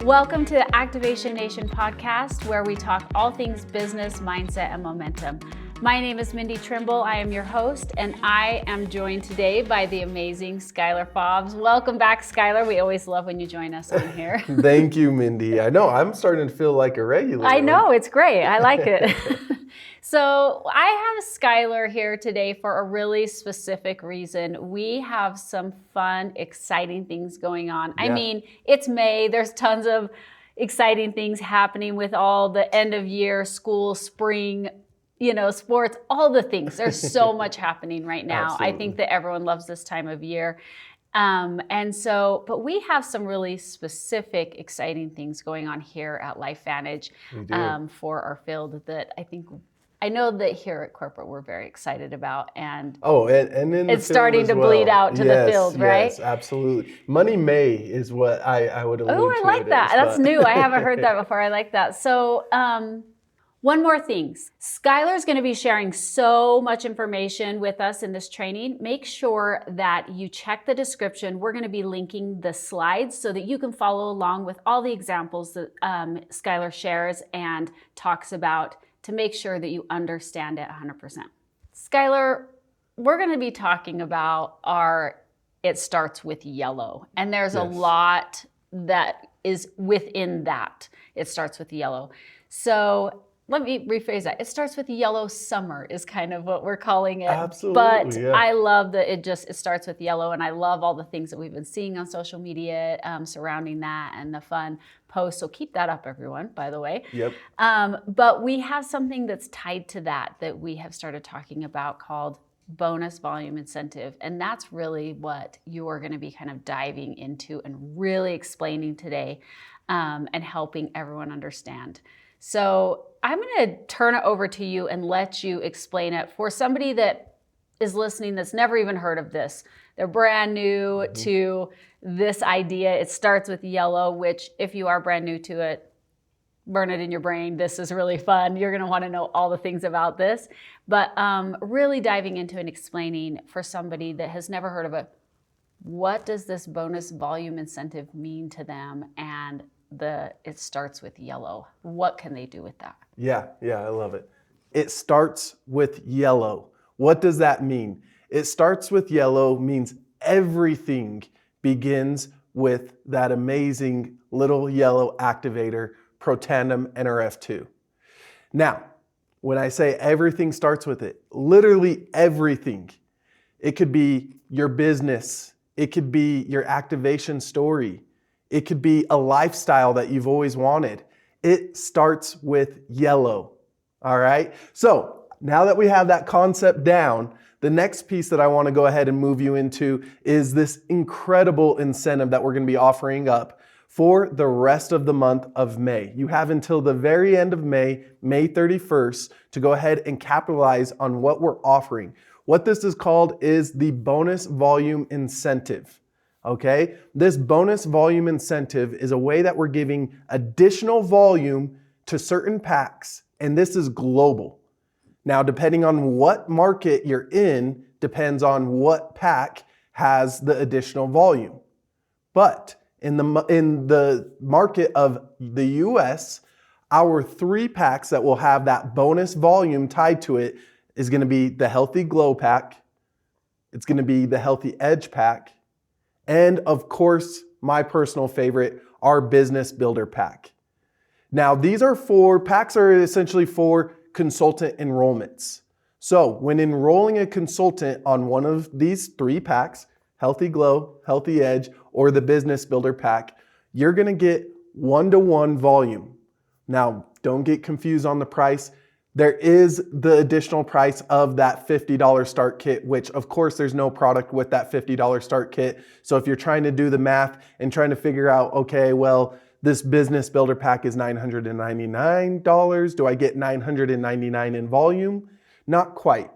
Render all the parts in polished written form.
Welcome to the Activation Nation podcast, where we talk all things business, mindset, and momentum. My name is Mindy Trimble. I am your host, and I am joined today by the amazing Skylar Fobbs. Welcome back, Skylar. We always love when you join us on here. Thank you, Mindy. I know, I'm starting to feel like a regular. I know, it's great. I like it. So I have Skylar here today for a really specific reason. We have some fun, exciting things going on. Yeah. I mean, it's May. There's tons of exciting things happening with all the end of year, school, spring, sports, all the things. There's so much happening right now. Absolutely. I think that everyone loves this time of year. But we have some really specific, exciting things going on here at LifeVantage for our field that I know that here at corporate we're very excited about, and it's starting to bleed out to the field, right? Yes, absolutely. Money May is what I would allude to. Oh, I like that. That's new. I haven't heard that before. I like that. So, one more thing. Skylar's going to be sharing so much information with us in this training. Make sure that you check the description. We're going to be linking the slides so that you can follow along with all the examples that Skylar shares and talks about, to make sure that you understand it 100%. Skylar, we're going to be talking about it starts with yellow. And there's a lot that is within that. It starts with yellow. So let me rephrase that. It starts with yellow summer is kind of what we're calling it. Absolutely. But I love that it starts with yellow, and I love all the things that we've been seeing on social media surrounding that and the fun posts. So keep that up, everyone, by the way. Yep. But we have something that's tied to that we have started talking about called bonus volume incentive. And that's really what you are going to be kind of diving into and really explaining today and helping everyone understand. So I'm going to turn it over to you and let you explain it for somebody that is listening that's never even heard of this. They're brand new to this idea. It starts with yellow, which if you are brand new to it, burn it in your brain. This is really fun. You're going to want to know all the things about this. But really diving into and explaining for somebody that has never heard of it, what does this bonus volume incentive mean to them? And it starts with yellow. What can they do with that? Yeah, I love it. It starts with yellow. What does that mean? It starts with yellow means everything begins with that amazing little yellow activator, Protandim NRF2. Now, when I say everything starts with it, literally everything. It could be your business. It could be your activation story. It could be a lifestyle that you've always wanted. It starts with yellow, all right? So now that we have that concept down, the next piece that I want to go ahead and move you into is this incredible incentive that we're going to be offering up for the rest of the month of May. You have until the very end of May, May 31st, to go ahead and capitalize on what we're offering. What this is called is the bonus volume incentive. Okay, this bonus volume incentive is a way that we're giving additional volume to certain packs, and this is global. Now, depending on what market you're in, depends on what pack has the additional volume. But in the market of the US, our 3 packs that will have that bonus volume tied to it is going to be the Healthy Glow pack, it's going to be the Healthy Edge pack, and of course, my personal favorite, our Business Builder pack. Now, packs are essentially for consultant enrollments. So when enrolling a consultant on one of these 3 packs, Healthy Glow, Healthy Edge, or the Business Builder pack, you're gonna get 1-to-1 volume. Now, don't get confused on the price. There is the additional price of that $50 start kit, which of course there's no product with that $50 start kit. So if you're trying to do the math and trying to figure out, okay, well, this Business Builder pack is $999. Do I get $999 in volume? Not quite.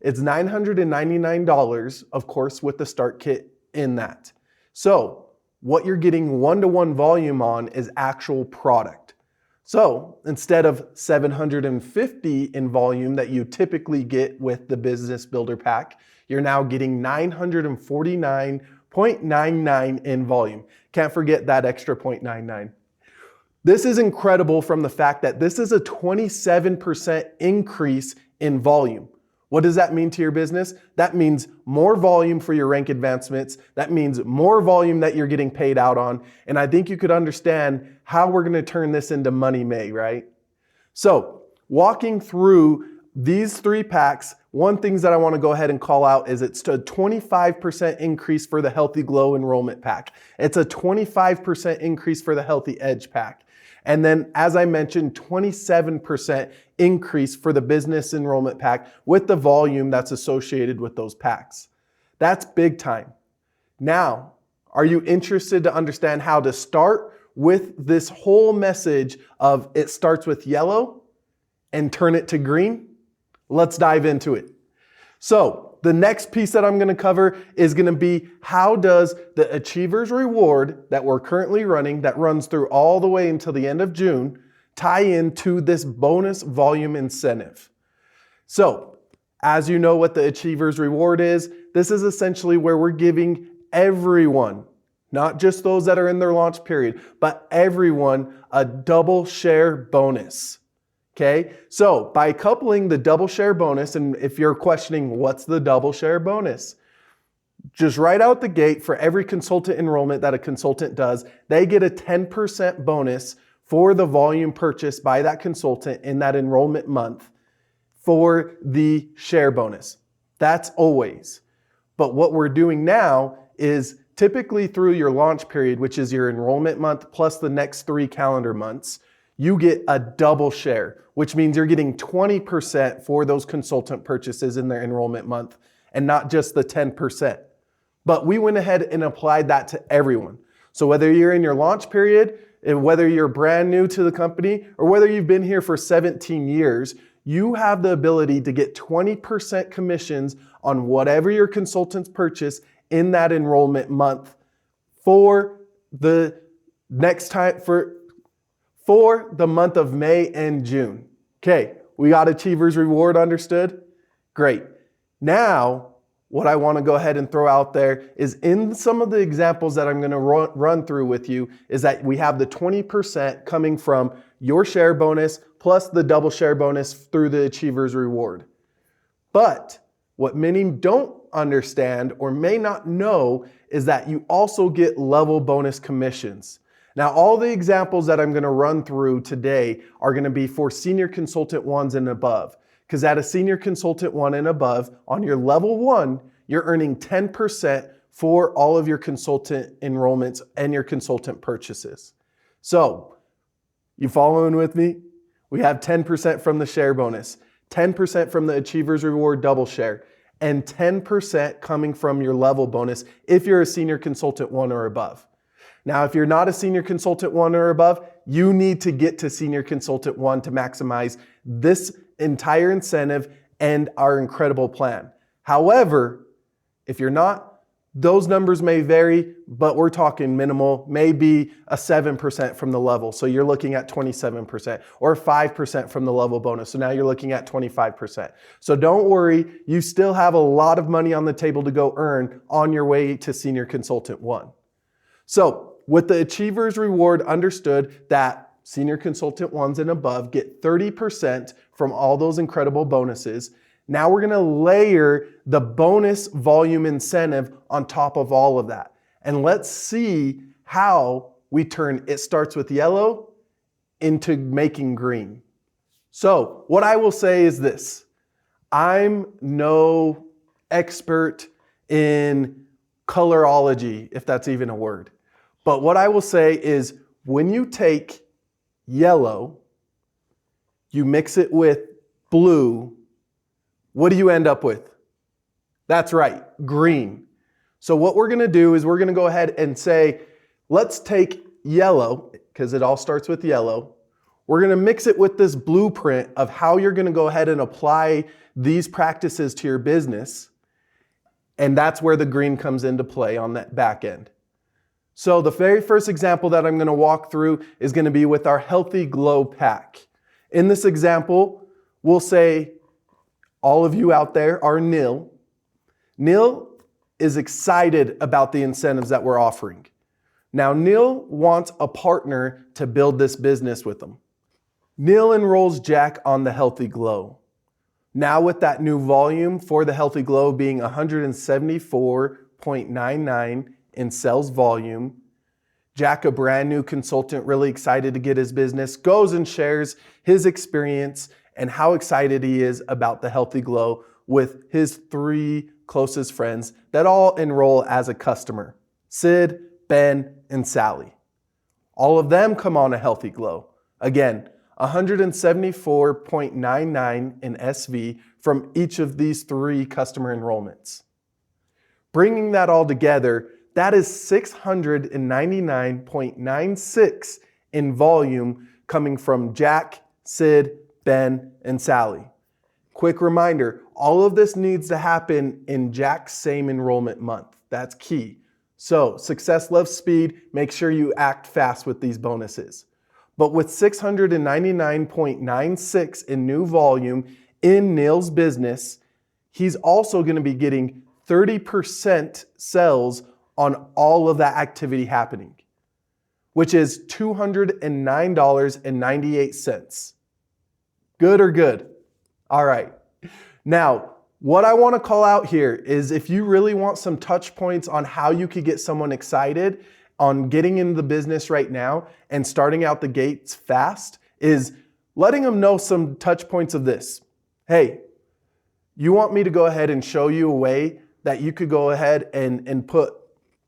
It's $999, of course, with the start kit in that. So what you're getting 1-to-1 volume on is actual product. So instead of $750 in volume that you typically get with the Business Builder pack, you're now getting $949.99 in volume. Can't forget that extra 0.99. This is incredible from the fact that this is a 27% increase in volume. What does that mean to your business? That means more volume for your rank advancements. That means more volume that you're getting paid out on. And I think you could understand how we're going to turn this into money May, right? So walking through these 3 packs, one thing that I want to go ahead and call out is it's a 25% increase for the Healthy Glow enrollment pack. It's a 25% increase for the Healthy Edge pack. And then, as I mentioned, 27% increase for the business enrollment pack with the volume that's associated with those packs. That's big time. Now, are you interested to understand how to start with this whole message of it starts with yellow and turn it to green? Let's dive into it. So the next piece that I'm going to cover is going to be how does the Achievers Reward that we're currently running, that runs through all the way until the end of June, tie into this bonus volume incentive. So as you know what the Achievers Reward is, this is essentially where we're giving everyone, not just those that are in their launch period, but everyone a double share bonus. Okay, so by coupling the double share bonus, and if you're questioning what's the double share bonus, just right out the gate for every consultant enrollment that a consultant does, they get a 10% bonus for the volume purchased by that consultant in that enrollment month for the share bonus. That's always. But what we're doing now is typically through your launch period, which is your enrollment month plus the next 3 calendar months, you get a double share, which means you're getting 20% for those consultant purchases in their enrollment month and not just the 10%. But we went ahead and applied that to everyone. So whether you're in your launch period, and whether you're brand new to the company, or whether you've been here for 17 years, you have the ability to get 20% commissions on whatever your consultants purchase in that enrollment month for the next time, for the month of May and June. Okay, we got Achievers Reward understood? Great. Now, what I want to go ahead and throw out there is in some of the examples that I'm going to run through with you is that we have the 20% coming from your share bonus plus the double share bonus through the Achievers Reward. But what many don't understand or may not know is that you also get level bonus commissions. Now, all the examples that I'm going to run through today are going to be for senior consultant 1s and above. Because at a senior consultant 1 and above, on your level 1, you're earning 10% for all of your consultant enrollments and your consultant purchases. So, you following with me? We have 10% from the share bonus, 10% from the Achievers Reward double share, and 10% coming from your level bonus if you're a senior consultant 1 or above. Now, if you're not a senior consultant 1 or above, you need to get to senior consultant 1 to maximize this entire incentive and our incredible plan. However, if you're not, those numbers may vary, but we're talking minimal, maybe a 7% from the level. So you're looking at 27%, or 5% from the level bonus. So now you're looking at 25%. So don't worry, you still have a lot of money on the table to go earn on your way to senior consultant 1. So with the Achievers Reward, understood that senior consultant 1s and above get 30% from all those incredible bonuses. Now we're going to layer the bonus volume incentive on top of all of that. And let's see how we turn it starts with yellow into making green. So what I will say is this. I'm no expert in colorology, if that's even a word. But what I will say is when you take yellow, you mix it with blue, what do you end up with? That's right, green. So what we're going to do is we're going to go ahead and say, let's take yellow, because it all starts with yellow. We're going to mix it with this blueprint of how you're going to go ahead and apply these practices to your business. And that's where the green comes into play on that back end. So the very first example that I'm going to walk through is going to be with our Healthy Glow pack. In this example, we'll say all of you out there are nil. Nil is excited about the incentives that we're offering. Now, Neil wants a partner to build this business with him. Neil enrolls Jack on the Healthy Glow. Now with that new volume for the Healthy Glow being 174.99 in sales volume, Jack, a brand new consultant, really excited to get his business, goes and shares his experience and how excited he is about the Healthy Glow with his 3 closest friends that all enroll as a customer: Sid, Ben, and Sally. All of them come on a Healthy Glow. Again, 174.99 in SV from each of these 3 customer enrollments. Bringing that all together, that is 699.96 in volume coming from Jack, Sid, Ben, and Sally. Quick reminder, all of this needs to happen in Jack's same enrollment month. That's key. So, success loves speed. Make sure you act fast with these bonuses. But with 699.96 in new volume in Neil's business, he's also going to be getting 30% sales on all of that activity happening, which is $209.98. Good or good? All right. Now, what I want to call out here is if you really want some touch points on how you could get someone excited on getting into the business right now and starting out the gates fast, is letting them know some touch points of this. Hey, you want me to go ahead and show you a way that you could go ahead and put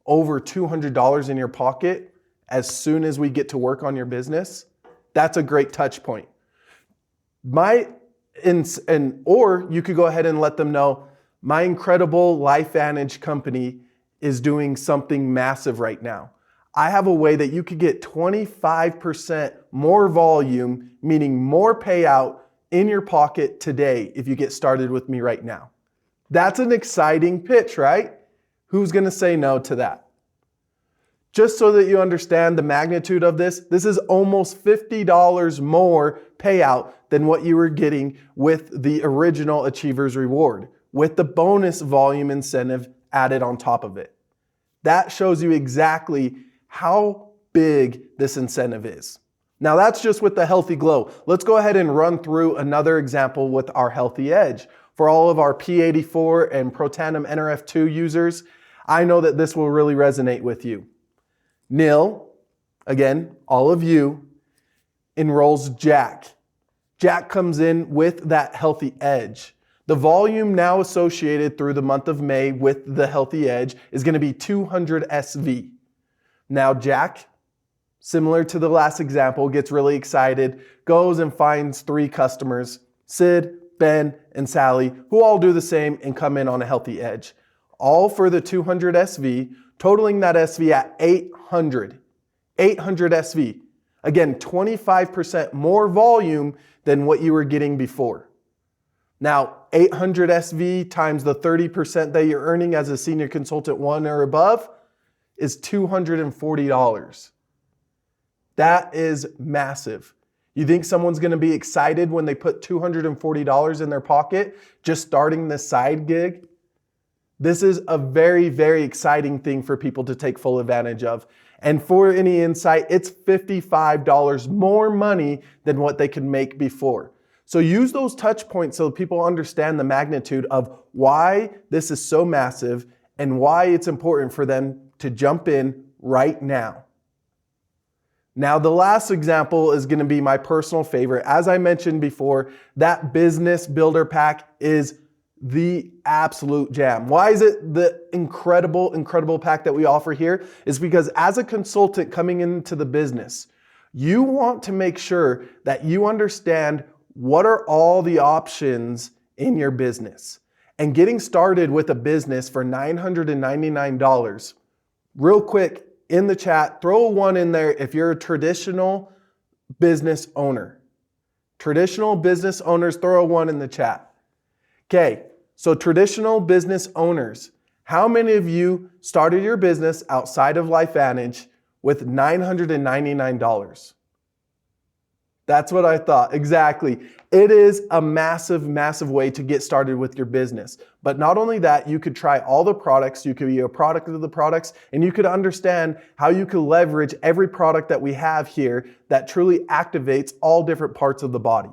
over $200 in your pocket as soon as we get to work on your business? That's a great touch point. Or you could go ahead and let them know, my incredible LifeVantage company is doing something massive right now. I have a way that you could get 25% more volume, meaning more payout in your pocket today if you get started with me right now. That's an exciting pitch, right? Who's going to say no to that? Just so that you understand the magnitude of this is almost $50 more payout than what you were getting with the original Achievers Reward, with the bonus volume incentive added on top of it. That shows you exactly how big this incentive is. Now that's just with the Healthy Glow. Let's go ahead and run through another example with our Healthy Edge. For all of our P84 and Protandim NRF2 users, I know that this will really resonate with you. Neil, again, all of you, enrolls Jack. Jack comes in with that Healthy Edge. The volume now associated through the month of May with the Healthy Edge is going to be 200 SV. Now Jack, similar to the last example, gets really excited, goes and finds 3 customers, Sid, Ben, and Sally, who all do the same and come in on a Healthy Edge. All for the 200 SV, totaling that SV at 800. 800 SV. Again, 25% more volume than what you were getting before. Now, 800 SV times the 30% that you're earning as a Senior Consultant 1 or above is $240. That is massive. You think someone's going to be excited when they put $240 in their pocket just starting this side gig? This is a very, very exciting thing for people to take full advantage of. And for any insight, it's $55 more money than what they could make before. So use those touch points so people understand the magnitude of why this is so massive and why it's important for them to jump in right now. Now, the last example is going to be my personal favorite. As I mentioned before, that Business Builder Pack is the absolute jam. Why is it the incredible pack that we offer here? Is because as a consultant coming into the business, you want to make sure that you understand what are all the options in your business. And getting started with a business for $999, real quick, in the chat, throw a 1 in there if you're a traditional business owner. Traditional business owners, throw a 1 in the chat. Okay, so traditional business owners, how many of you started your business outside of LifeVantage with $999? That's what I thought. Exactly. It is a massive, massive way to get started with your business. But not only that, you could try all the products, you could be a product of the products, and you could understand how you could leverage every product that we have here that truly activates all different parts of the body.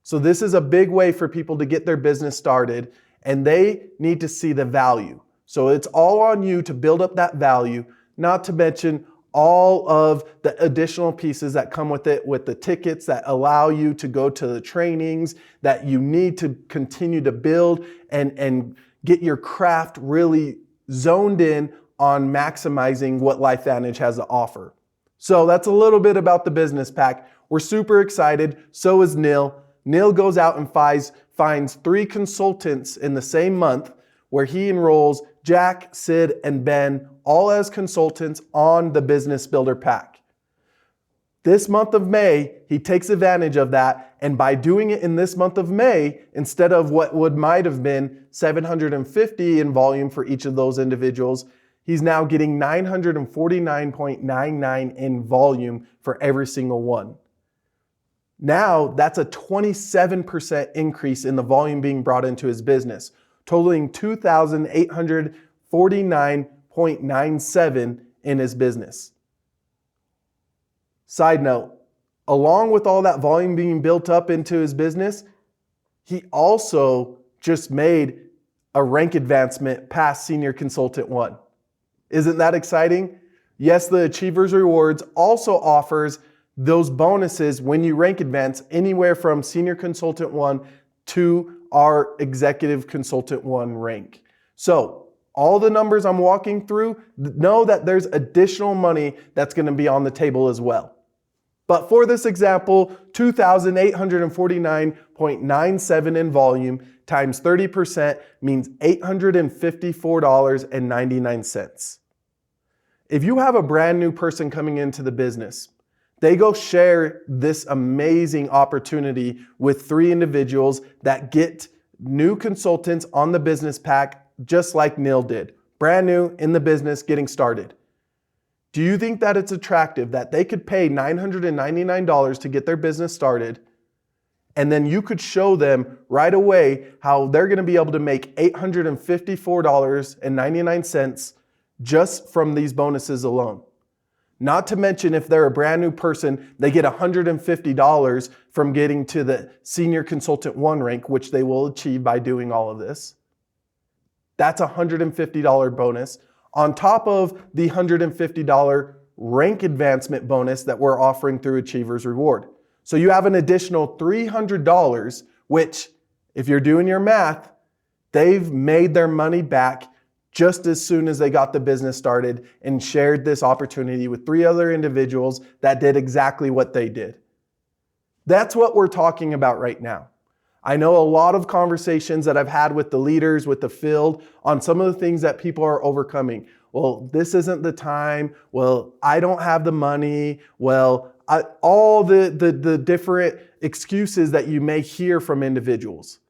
So this is a big way for people to get their business started, and they need to see the value. So it's all on you to build up that value, not to mention all of the additional pieces that come with it, with the tickets that allow you to go to the trainings that you need to continue to build and get your craft really zoned in on maximizing what LifeVantage has to offer. So that's a little bit about the business pack. We're super excited. So is Neil. Neil goes out and finds 3 consultants in the same month where he enrolls Jack, Sid, and Ben all as consultants on the Business Builder Pack. This month of May, he takes advantage of that, and by doing it in this month of May, instead of what might have been $750 in volume for each of those individuals, he's now getting $949.99 in volume for every single one. Now, that's a 27% increase in the volume being brought into his business, totaling $2,849.97 in his business. Side note, along with all that volume being built up into his business, he also just made a rank advancement past Senior Consultant 1. Isn't that exciting? Yes, the Achievers Rewards also offers those bonuses when you rank advance anywhere from Senior Consultant 1 to our Executive Consultant 1 rank. So all the numbers I'm walking through, know that there's additional money that's going to be on the table as well. But for this example, $2,849.97 in volume times 30% means $854.99. If you have a brand new person coming into the business, they go share this amazing opportunity with 3 individuals that get new consultants on the business pack, just like Neil did. Brand new in the business, getting started. Do you think that it's attractive that they could pay $999 to get their business started, and then you could show them right away how they're going to be able to make $854.99 just from these bonuses alone? Not to mention, if they're a brand new person, they get $150 from getting to the Senior Consultant 1 rank, which they will achieve by doing all of this. That's a $150 bonus on top of the $150 rank advancement bonus that we're offering through Achievers Reward. So you have an additional $300, which, if you're doing your math, they've made their money back just as soon as they got the business started and shared this opportunity with 3 other individuals that did exactly what they did. That's what we're talking about right now. I know a lot of conversations that I've had with the leaders, with the field, on some of the things that people are overcoming. Well, this isn't the time. Well, I don't have the money. Well, all the different excuses that you may hear from individuals.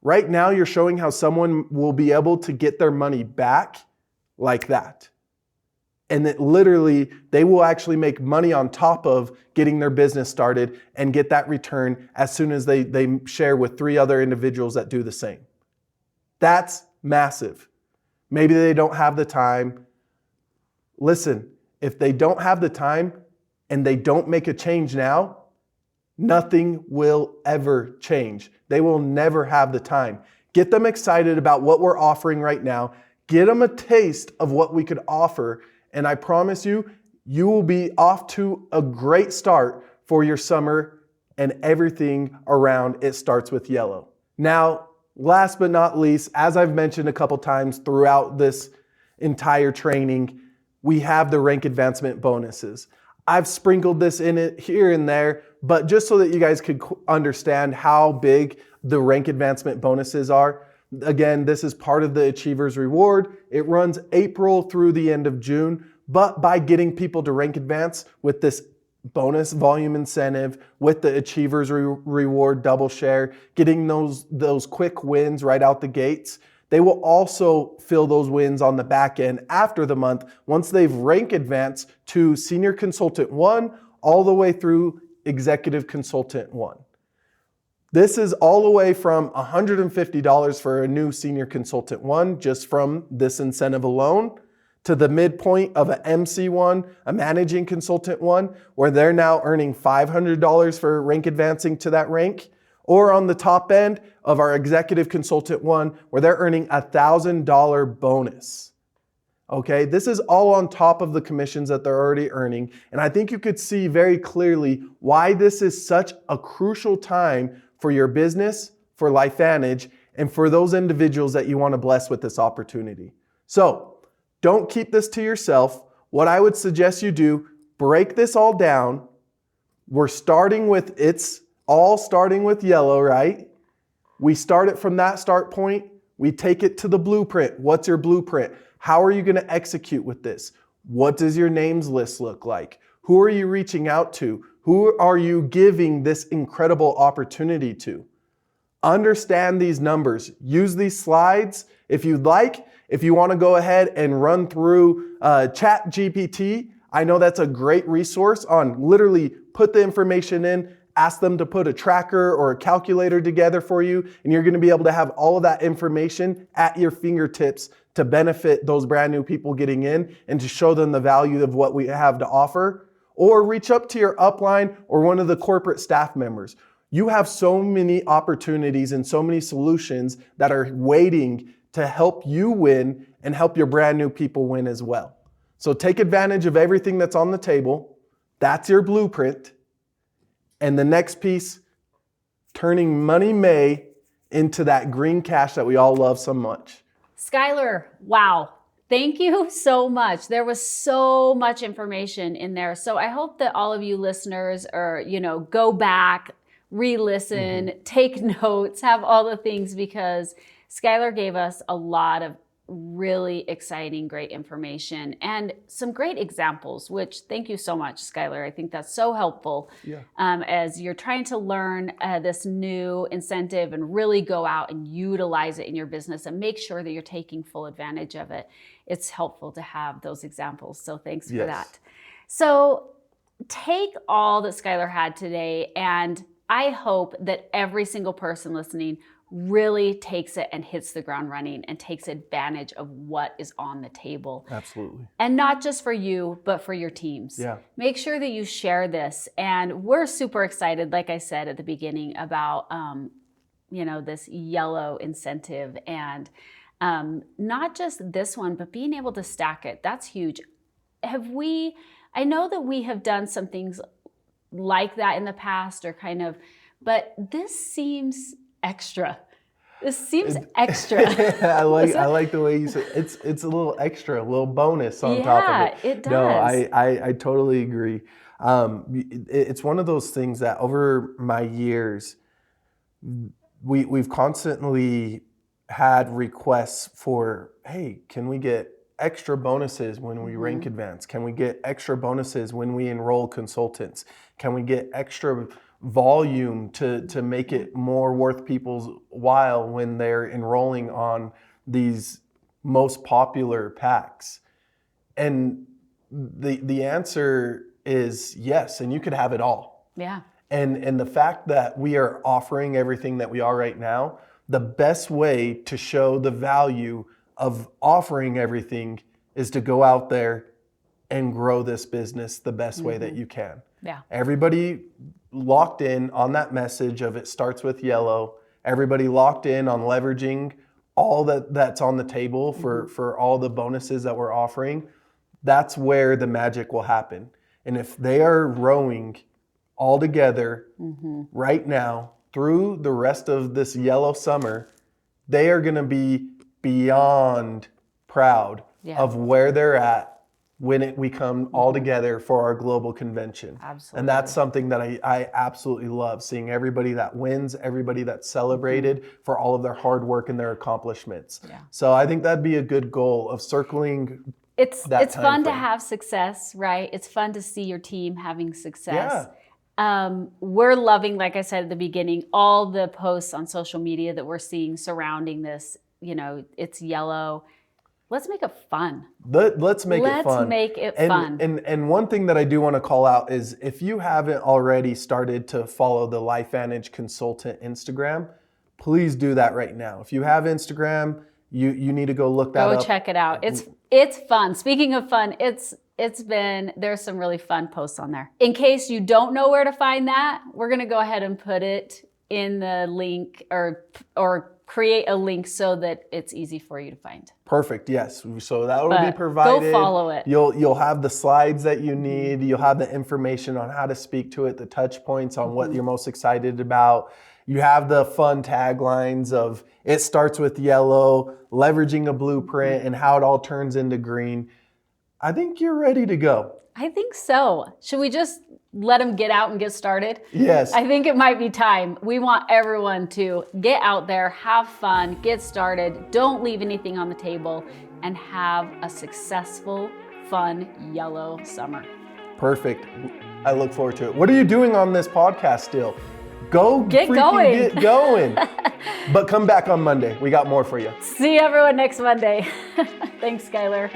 Right now, you're showing how someone will be able to get their money back like that. And that literally, they will actually make money on top of getting their business started and get that return as soon as they share with 3 other individuals that do the same. That's massive. Maybe they don't have the time. Listen, if they don't have the time and they don't make a change now, nothing will ever change. They will never have the time. Get them excited about what we're offering right now. Get them a taste of what we could offer. And I promise you, you will be off to a great start for your summer, and everything around it starts with yellow. Now, last but not least, as I've mentioned a couple times throughout this entire training, we have the rank advancement bonuses. I've sprinkled this in it here and there, but just so that you guys could understand how big the rank advancement bonuses are. Again, this is part of the Achievers Reward. It runs April through the end of June, but by getting people to rank advance with this bonus volume incentive, with the Achievers Reward double share, getting those quick wins right out the gates, they will also fill those wins on the back end after the month once they've rank advanced to Senior Consultant 1 all the way through Executive Consultant 1. This is all the way from $150 for a new Senior Consultant 1, just from this incentive alone, to the midpoint of an MC1, a Managing Consultant 1, where they're now earning $500 for rank advancing to that rank, or on the top end of our Executive Consultant 1, where they're earning a $1,000 bonus. Okay, this is all on top of the commissions that they're already earning. And I think you could see very clearly why this is such a crucial time for your business, for LifeVantage, and for those individuals that you want to bless with this opportunity. So don't keep this to yourself. What I would suggest you do, break this all down. We're starting with, it's all starting with yellow, right? We start it from that start point. We take it to the blueprint. What's your blueprint? How are you going to execute with this? What does your names list look like? Who are you reaching out to? Who are you giving this incredible opportunity to? Understand these numbers. Use these slides if you'd like. If you want to go ahead and run through ChatGPT, I know that's a great resource on literally put the information in, ask them to put a tracker or a calculator together for you, and you're going to be able to have all of that information at your fingertips to benefit those brand new people getting in and to show them the value of what we have to offer. Or reach up to your upline or one of the corporate staff members. You have so many opportunities and so many solutions that are waiting to help you win and help your brand new people win as well. So take advantage of everything that's on the table. That's your blueprint. And the next piece, turning Money May into that green cash that we all love so much. Skylar, wow. Thank you so much. There was so much information in there. So I hope that all of you listeners are, go back, re-listen, take notes, have all the things, because Skylar gave us a lot of really exciting, great information and some great examples, which thank you so much, Skylar. I think that's so helpful as you're trying to learn this new incentive and really go out and utilize it in your business and make sure that you're taking full advantage of it. It's helpful to have those examples. So thanks for that. So take all that Skylar had today, and I hope that every single person listening really takes it and hits the ground running and takes advantage of what is on the table. Absolutely. And not just for you, but for your teams. Yeah. Make sure that you share this. And we're super excited, like I said at the beginning, about this yellow incentive, and not just this one, but being able to stack it. That's huge. I know that we have done some things like that in the past, but this seems extra. This seems extra. I like the way you said it. It's a little extra, a little bonus on top of it. Yeah, it does. No, I totally agree. It's one of those things that over my years, we've constantly had requests for, hey, can we get extra bonuses when we rank advance? Can we get extra bonuses when we enroll consultants? Can we get extra volume to make it more worth people's while when they're enrolling on these most popular packs? And the answer is yes, and you could have it all. Yeah. And the fact that we are offering everything that we are right now, the best way to show the value of offering everything is to go out there and grow this business the best way that you can. Yeah. Everybody locked in on that message of it starts with yellow. Everybody locked in on leveraging all that's on the table for all the bonuses that we're offering. That's where the magic will happen. And if they are rowing all together right now through the rest of this yellow summer, they are going to be beyond proud of where they're at when we come all together for our global convention. Absolutely. And that's something that I absolutely love, seeing everybody that wins, everybody that's celebrated for all of their hard work and their accomplishments. Yeah. So I think that'd be a good goal of circling. It's fun to have success, right? It's fun to see your team having success. Yeah. We're loving, like I said at the beginning, all the posts on social media that we're seeing surrounding this. It's yellow. let's make it fun. Let's make it fun. Let's make it and, fun. And one thing that I do want to call out is if you haven't already started to follow the LifeVantage Consultant Instagram, please do that right now. If you have Instagram, you need to go look that up. Go check it out. It's fun. Speaking of fun, there's some really fun posts on there. In case you don't know where to find that, we're gonna go ahead and put it in the link or create a link so that it's easy for you to find. Perfect. Yes. So that will be provided. Go follow it. You'll have the slides that you need. You'll have the information on how to speak to it, the touch points on what you're most excited about. You have the fun taglines of it starts with yellow, leveraging a blueprint, and how it all turns into green. I think you're ready to go. I think so. Should we just let them get out and get started? Yes. I think it might be time. We want everyone to get out there, have fun, get started, don't leave anything on the table, and have a successful, fun, yellow summer. Perfect. I look forward to it. What are you doing on this podcast still? Get going. Get going. But come back on Monday. We got more for you. See everyone next Monday. Thanks, Skylar.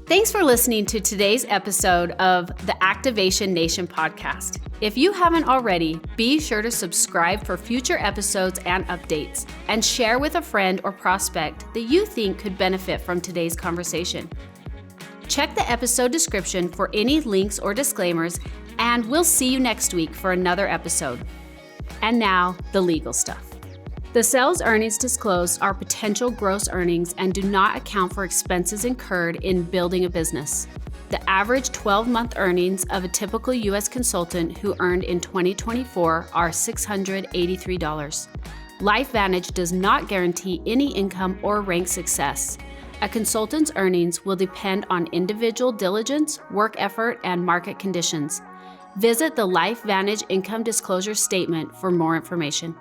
Thanks for listening to today's episode of the Activation Nation podcast. If you haven't already, be sure to subscribe for future episodes and updates, and share with a friend or prospect that you think could benefit from today's conversation. Check the episode description for any links or disclaimers, and we'll see you next week for another episode. And now, the legal stuff. The sales earnings disclosed are potential gross earnings and do not account for expenses incurred in building a business. The average 12-month earnings of a typical U.S. consultant who earned in 2024 are $683. LifeVantage does not guarantee any income or rank success. A consultant's earnings will depend on individual diligence, work effort, and market conditions. Visit the LifeVantage Income Disclosure Statement for more information.